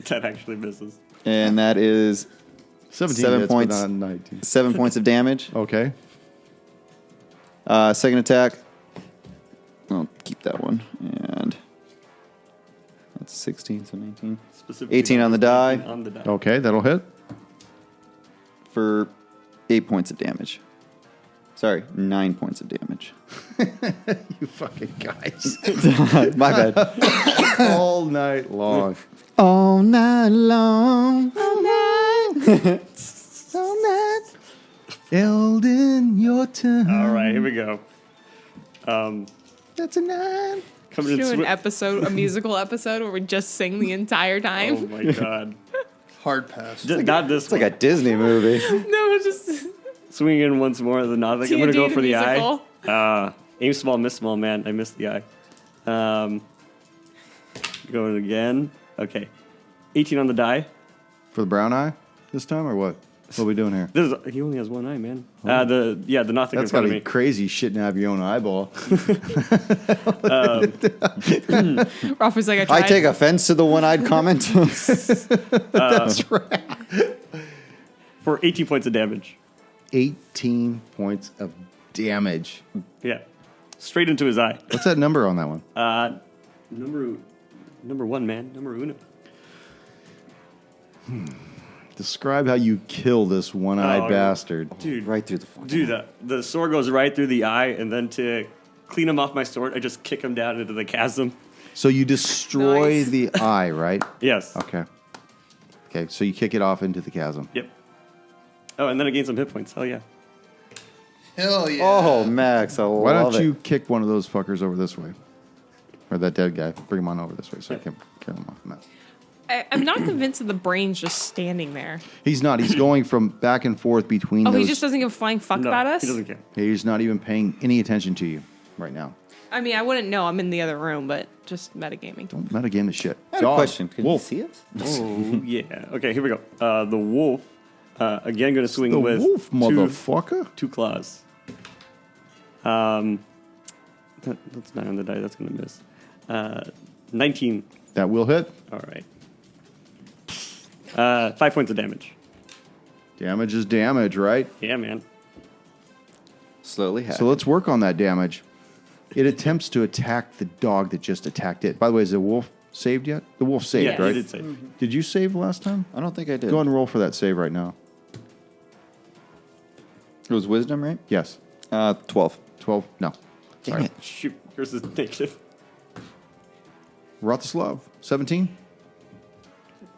That actually misses. And that is 17 7 hits, points. but not 19. 7 points of damage. Okay. Second attack. I'll keep that one. And that's 16, so 19. Specifically 18 on the die. 18 on the die. Okay, that'll hit. For 8 points of damage. Sorry, 9 points of damage. You fucking guys. My bad. All night long. All night long. Elden, your turn. All right, here we go. That's a 9. Coming in Do an swi- episode, a musical episode where we just sing the entire Oh time. my god. Hard pass. Not this It's one. like a Disney movie. No, just Swinging in once more. The not. I'm T&D gonna go the for the musical. eye. Aim small, miss small, man. I missed the eye. Going again. Okay. 18 on the die. For the brown eye this time, or what? What are we doing here? He only has one eye, man. The nothing in That's front got to of be me. crazy shitting out of your own eyeball. Rolf was like, I tried. I take offense to the one-eyed comment. That's right. For 18 points of damage. 18 points of damage. Yeah. Straight into his eye. What's that number on that one? Number one, man. Number uno. Describe how you kill this one-eyed Oh, bastard. Dude. Right through the fucking Dude, the sword goes right through the eye, and then to clean him off my sword, I just kick him down into the chasm. So you destroy Nice. the eye, right? Yes. Okay. Okay, so you kick it off into the chasm. Yep. Oh, and then I gain some hit points. Hell yeah. Hell yeah. Oh, Max, I Why love don't it. you kick one of those fuckers over this way? Or that dead guy. Bring him on over this way so I can kill him off the map. I'm not convinced that the brain's just standing there. He's not. He's going from back and forth between Oh, those. he just doesn't give a flying fuck No, about us? he doesn't care. He's not even paying any attention to you right now. I mean, I wouldn't know. I'm in the other room, but just metagaming. Don't metagame the shit. I have a question. Can Wolf. you see us? Oh, yeah. Okay, here we go. The wolf, again, going to swing The with wolf, motherfucker. two claws. That's 9 on the die. That's going to miss. 19. That will hit. All right. 5 points of damage. Damage is damage, right? Yeah, man. Slowly hack. So let's work on that damage. It attempts to attack the dog that just attacked it. By the way, is the wolf saved yet? The wolf saved, Yeah, right? you did save. Did you save last time? I don't think I did. Go ahead and roll for that save right now. It was wisdom, right? Yes. 12. 12? No. Dang Sorry. it. Shoot, yours is negative. Vratislav, 17?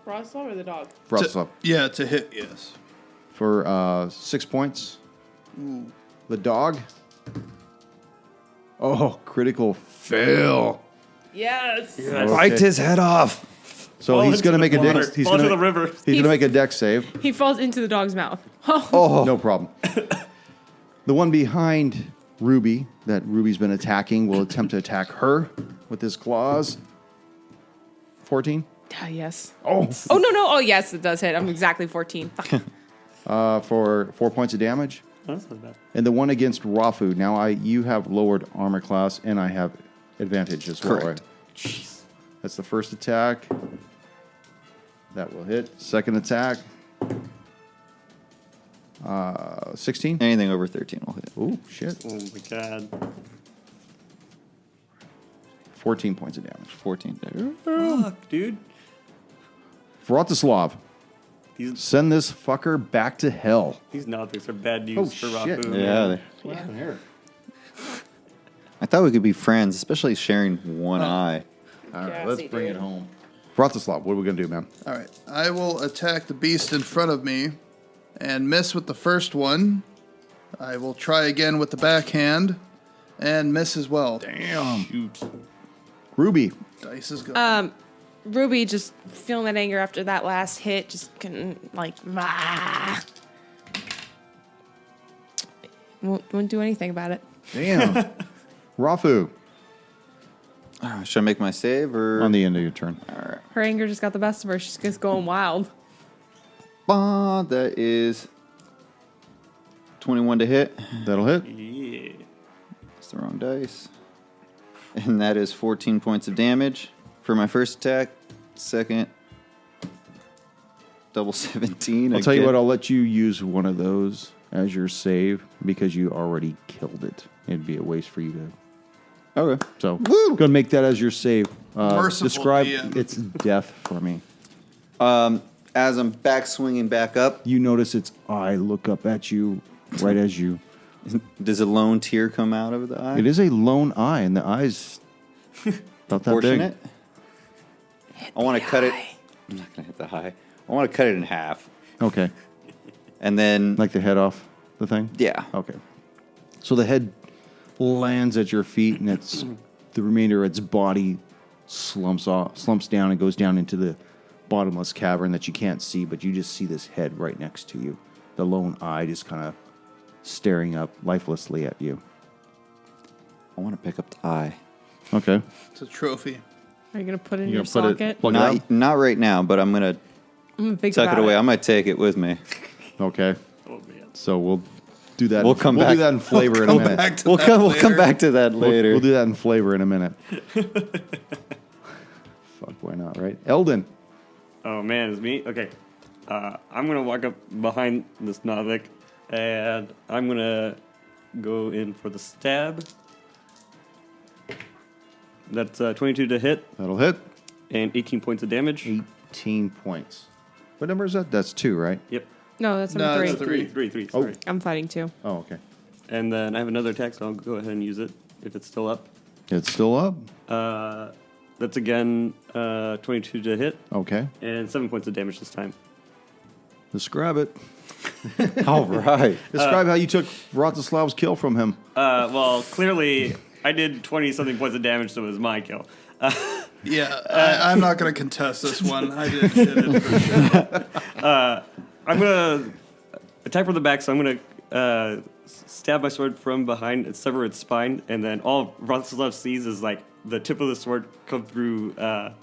Bratislav or the dog? Vratislav. Yeah, to hit, yes. For 6 points. The dog. Oh, critical fail. Yes. Yes. Biked his head off. So Fall he's into going to the make a water. dex. He's Fall going into the river. He's going to make a dex save. He falls into the dog's mouth. Oh. No problem. The one behind Ruby, that Ruby's been attacking, will attempt to attack her with his claws. 14? Yes. Oh. Oh, no. Oh, yes, it does hit. I'm exactly 14. Fuck. For 4 points of damage. Oh, that's not bad. And the one against Rafu. Now you have lowered armor class, and I have advantage as well, Correct. right? That's the first attack. That will hit. Second attack. 16. Anything over 13 will hit. Ooh, shit. Oh, my God. 14 points of damage. 14. Fuck, dude. Vratislav, These send this fucker back to hell. Nothics are bad news Oh, for shit. Rafu. Yeah. What happened here? I thought we could be friends, especially sharing one eye. All right, Yeah, let's see, bring dude. it home. Vratislav, what are we going to do, man? All right. I will attack the beast in front of me and miss with the first one. I will try again with the backhand and miss as well. Damn. Shoot. Ruby. Dice is going. Ruby just feeling that anger after that last hit. Just couldn't, like, won't do anything about it. Damn. Rafu, Should I make my save or? on the end of your turn. Her anger just got the best of her. She's just going wild. That is 21 to hit. That'll hit. Yeah. That's the wrong dice. And that is 14 points of damage for my first attack. Second, double 17. I'll tell you what, I'll let you use one of those as your save because you already killed it. It'd be a waste for you to. Okay. So, go ahead and make that as your save. Merciful Describe DM. its death for me. As I'm back swinging back up, You notice its eye look up at you right as you. does a lone tear come out of the eye? It is a lone eye, and the eye's about that Proportionate. big. I want to cut it. I'm not going to hit the high. I want to cut it in half. Okay. And then, Like the head off the thing? yeah. Okay. So the head lands at your feet, and it's the remainder of its body slumps down and goes down into the bottomless cavern that you can't see, but you just see this head right next to you. The lone eye just kind of staring up lifelessly at you. I want to pick up the eye. Okay. It's a trophy. Are you going to put it in You your gonna put it- socket? plug it out? Not right now, but I'm going to I'm gonna think tuck about it away. I might take it with me. Okay. Oh, man. So we'll do that. We'll come We'll back. do that in flavor in a minute. Back to We'll that come later. back to that later. We'll do that in flavor in a minute. Fuck, why not, right? Eldon. Oh, man, it's me? Okay. I'm going to walk up behind this Nothic, and I'm going to go in for the stab. That's 22 to hit That'll hit. and 18 points of damage. 18 points. What number is that? That's 2, right? Yep. No, that's No, number it's three. three. Oh. Sorry. I'm fighting too. Oh, okay. And then I have another attack, so I'll go ahead and use it if it's still up. It's still up. That's again 22 to hit Okay. and 7 points of damage this time. Describe it. All right. Describe how you took Vratislav's kill from him. Well, clearly I did 20-something points of damage, so it was my kill. Yeah, I'm not going to contest this one. I did it for sure. I'm going to attack from the back, so I'm going stab my sword from behind and sever its spine, and then all Vratislav sees is like the tip of the sword come through the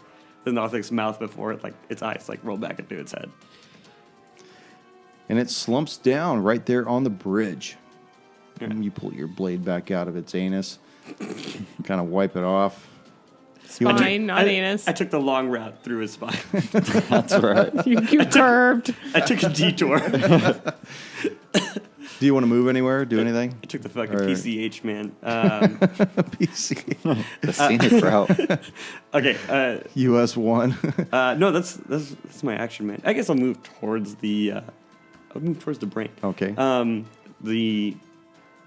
Nothic's mouth before it, like its eyes like roll back into its head. And it slumps down right there on the bridge. Yeah. And you pull your blade back out of its anus, kind of wipe it off. Spine, not anus. I took the long route through his spine. That's right. You curved. I took a detour. Do you want to move anywhere? Do anything? I took the fucking All right. PCH, man. PC. The scenic route. Okay. US 1. No, that's my action, man. I guess I'll move towards the brain. Okay. The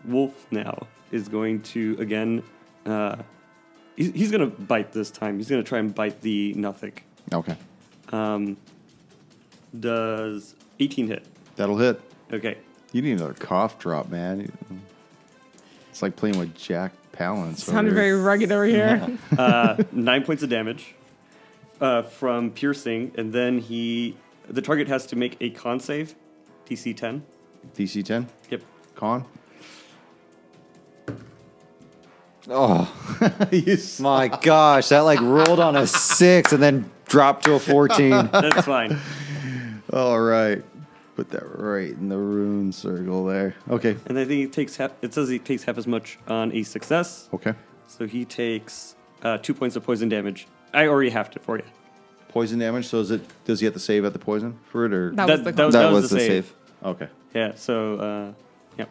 wolf now is going to again. He's going to bite this time. He's going to try and bite the Nothic. Okay. Does 18 hit? That'll hit. Okay. You need another cough drop, man. It's like playing with Jack Palance. Sounded very rugged over here. 9 points of damage from piercing, and then the target has to make a con save, DC 10. DC 10? Yep. Con? Oh, You my gosh. That like rolled on a 6 and then dropped to a 14. That's fine. All right. Put that right in the rune circle there. Okay. And I think he takes half. It says he takes half as much on a success, Okay. so he takes 2 points of poison damage. I already halved it for you. Poison damage. So does he have to save at the poison for it, or That was the That was the save. okay? Yeah. So yeah.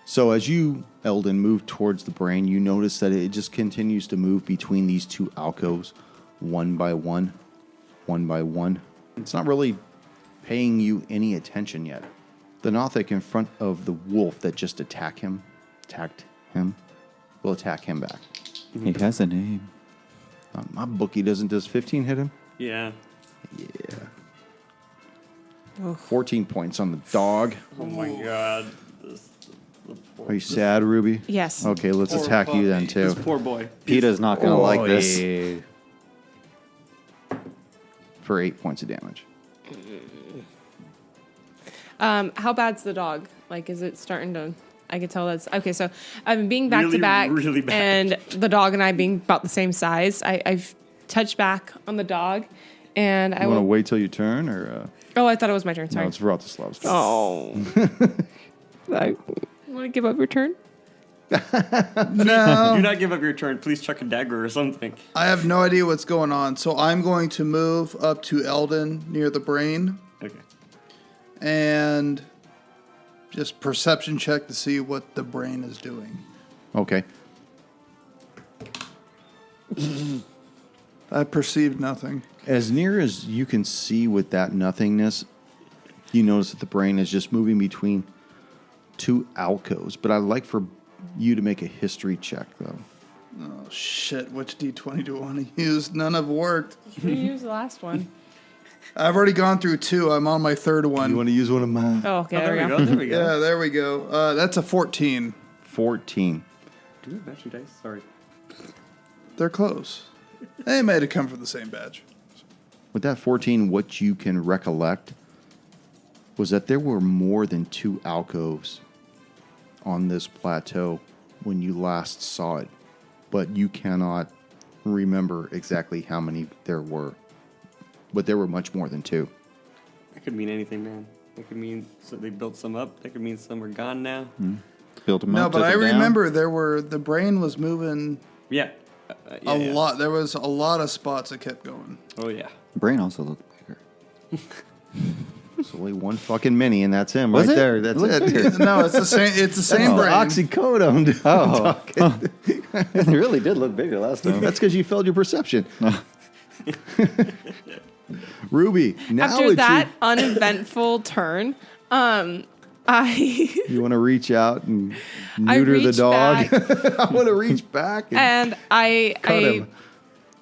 So as you, Eldon, move towards the brain, you notice that it just continues to move between these two alcoves, one by one, one by one. It's not really paying you any attention yet. The Nothic in front of the wolf that just attacked him, will attack him back. He has a name. My bookie does 15 hit him? Yeah. Yeah. 14 points on the dog. Oh my god. Are you sad, Ruby? Yes. Okay, let's Poor attack you then, puppy. too. This poor boy. PETA's not going to like this. yeah. For 8 points of damage. How bad's the dog? Like, is it starting to? I could tell that's okay. So I'm being back Really, to back, really bad. and the dog and I being about the same size. I've touched back on the dog, and I You want to will. wait till you turn, or Oh, I thought it was my turn. no? Sorry. It's Vratislav's turn. Oh. I want to give up your turn. No, Do not give up your turn. Please chuck a dagger or something. I have no idea what's going on. So I'm going to move up to Eldon near the brain Okay. and just perception check to see what the brain is doing. Okay. I perceived nothing. As near as you can see with that nothingness, you notice that the brain is just moving between two alcoves. But I'd like for you to make a history check, though. Oh shit! Which D20 do I want to use? None have worked. You used the last one. I've already gone through 2. I'm on my third one. You want to use one of mine? Oh, okay. Oh, there we go. There we go. Yeah, there we go. That's a 14. 14. Do we have matching dice? Sorry. They're close. They might have come from the same batch. With that 14, what you can recollect was that there were more than 2 alcoves on this plateau when you last saw it, but you cannot remember exactly how many there were. But there were much more than 2. That could mean anything, man. That could mean so they built some up. That could mean some are gone now. Built him No, up. but took I him down. remember the brain was moving Yeah. a lot. There was a lot of spots that kept going. Oh yeah. Brain also looked bigger. There's only one fucking mini, and that's him Was right it? there. That's It looked it. No, it's the same. It's the same brain. Oxycodone. Dude. Oh. It really did look bigger last time. That's because you failed your perception. Ruby, now After it's that uneventful turn, I you want to reach out and I neuter the reach dog? back. I want to reach back and and I cut him.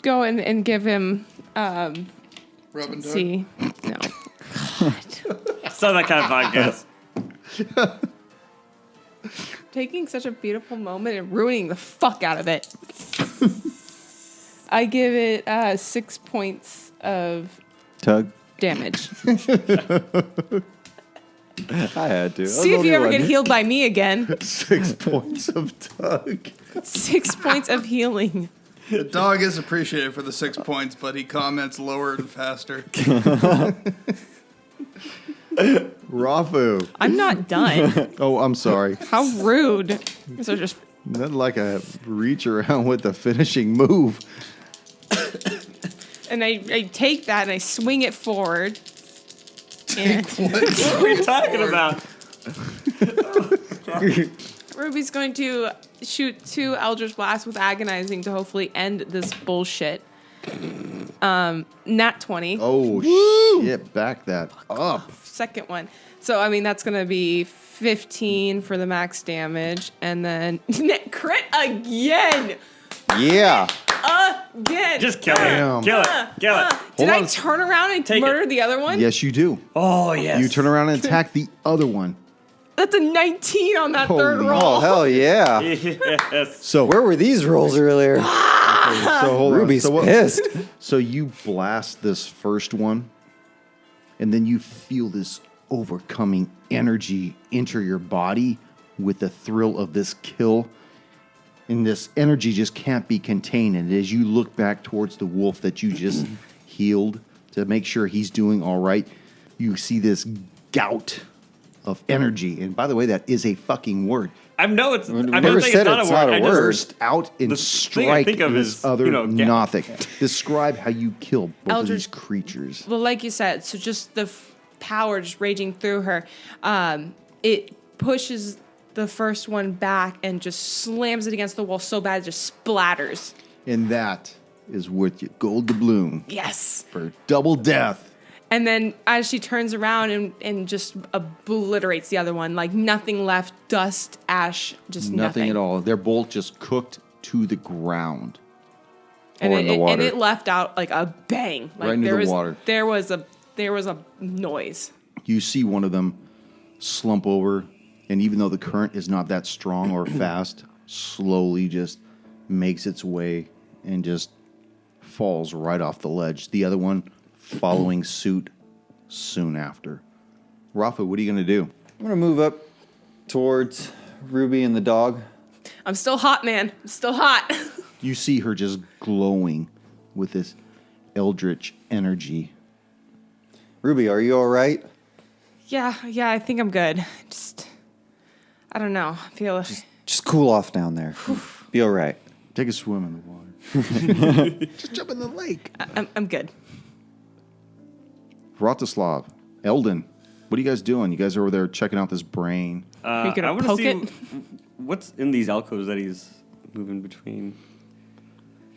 go in and give him. Rub and Let's tug. see, no. It's not that kind of podcast. Taking such a beautiful moment and ruining the fuck out of it. I give it 6 points of Tug. damage. I had to. See if you ever get healed by me again. 6 points of tug. 6 points of healing. The dog is appreciated for the 6 points, but he comments lower and faster. Rafu. I'm not done. Oh, I'm sorry. How rude. So just Not like a reach around with the finishing move. and I take that and I swing it forward. And What are you talking about? Ruby's going to shoot 2 Eldritch Blasts with Agonizing to hopefully end this bullshit. Nat 20. Oh, shit. Back that up. Second one. So, I mean, that's going to be 15 for the max damage. And then crit again. Yeah. Again. Just kill it. Damn. Kill it. Kill it. Did Hold I on. turn around and Take murder it. the other one? Yes, you do. Oh, yes. You turn around and attack the other one. That's a 19 on that third Holy- roll. Oh, hell yeah. Yes. So, Where were these rolls earlier? so hold Ruby's on. pissed. So you blast this first one, and then you feel this overcoming energy enter your body with the thrill of this kill. And this energy just can't be contained. And as you look back towards the wolf that you just healed to make sure he's doing all right, you see this gout of energy. And by the way, that is a fucking word. I know it's. We I never never said it's not a I just- word. Burst out and The thing I strike think of this is, other you know, nothing. Describe how you kill both of Eldritch- these creatures. Well, like you said, so just the power just raging through her, it pushes the first one back and just slams it against the wall so bad it just splatters. And that is worth your gold doubloon Yes. for double death. And then as she turns around and just obliterates the other one, like nothing left, dust, ash, just Nothing at all. They're both just cooked to the ground. And Or in the water. and it left out like a bang. Like Right into there the was, water. There was a noise. You see one of them slump over, and even though the current is not that strong or fast, slowly just makes its way and just falls right off the ledge. The other one following suit soon after. Rafa, what are you going to do? I'm going to move up towards Ruby and the dog. I'm still hot, man. I'm still hot. You see her just glowing with this eldritch energy. Ruby, are you all right? yeah, I think I'm good. Just, I don't know. I feel Just cool off down there. Be all right. Take a swim in the water. Just jump in the lake. I'm good. Vratislav, Eldon, what are you guys doing? You guys are over there checking out this brain. You gonna I want to poke see it? what's in these alcoves that he's moving between.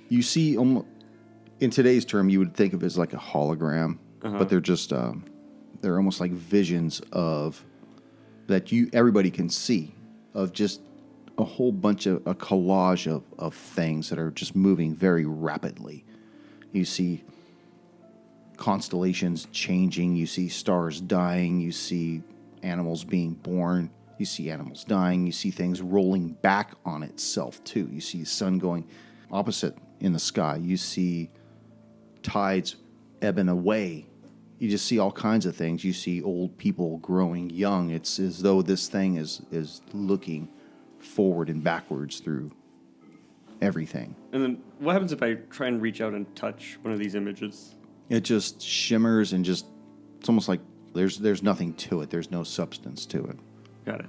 You see, in today's term, you would think of it as like a hologram, but they're just they're almost like visions of that everybody can see of just a whole bunch of a collage of things that are just moving very rapidly. You see constellations changing, you see stars dying, you see animals being born, you see animals dying, you see things rolling back on itself too. You see the sun going opposite in the sky, you see tides ebbing away, you just see all kinds of things. You see old people growing young. It's as though this thing is looking forward and backwards through everything. And then what happens if I try and reach out and touch one of these images? It just shimmers and just, it's almost like there's nothing to it. There's no substance to it. Got it.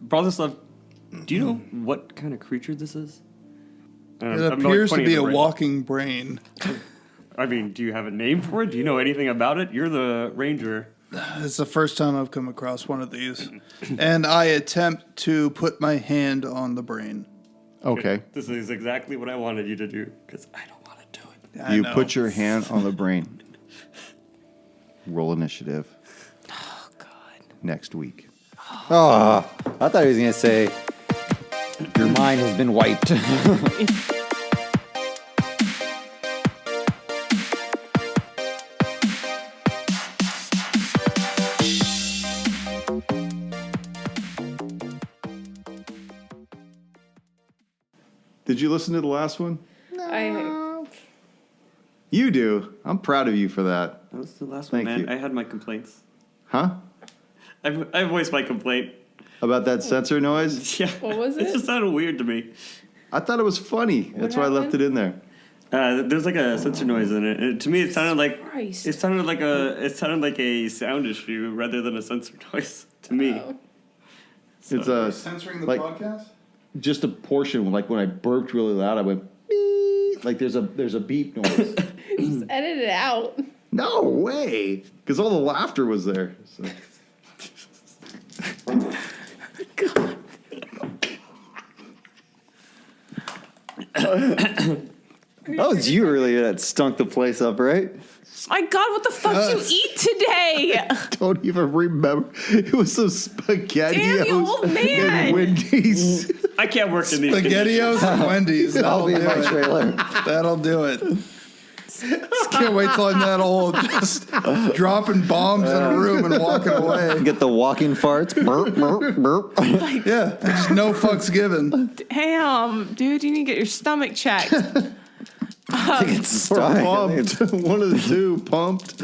Bratislav, do you know what kind of creature this is? It appears to be a walking brain. I mean, do you have a name for it? Do you know anything about it? You're the ranger. It's the first time I've come across one of these. And I attempt to put my hand on the brain. Okay. This is exactly what I wanted you to do, because I don't want to do it. I You know. put your hand on the brain. Roll initiative. Oh God. Next week. Oh, I thought he was going to say, your mind has been wiped. Did you listen to the last one? I You do. I'm proud of you for that. That was the last Thank one, man. you. I had my complaints. Huh? I voiced my complaint. About that sensor noise? Yeah. What was It it? just sounded weird to me. I thought it was funny. That's why I left it in there. There's like a sensor noise in it. To me, it sounded like Christ. it sounded like a sound issue rather than a sensor noise to me. Oh. It's a Censoring the like- podcast? just a portion. Like when I burped really loud, I went beep. Like there's a beep noise. Just edit it out. No way, because all the laughter was there. So. That was you earlier that stunk the place up, right? My God, what the fuck did you eat today? Don't even remember. It was some spaghettios Damn, you old man. and Wendy's. I can't work in these. SpaghettiOs and Wendy's. That'll That'll be do in my it. trailer. That'll do it. Just can't wait till I'm that old. Just dropping bombs in a room and walking away. Get the walking farts. Burp, burp, burp. Yeah, just no fucks given. Damn, dude, you need to get your stomach checked. It's Or stomach. I think pumped. One of the two pumped.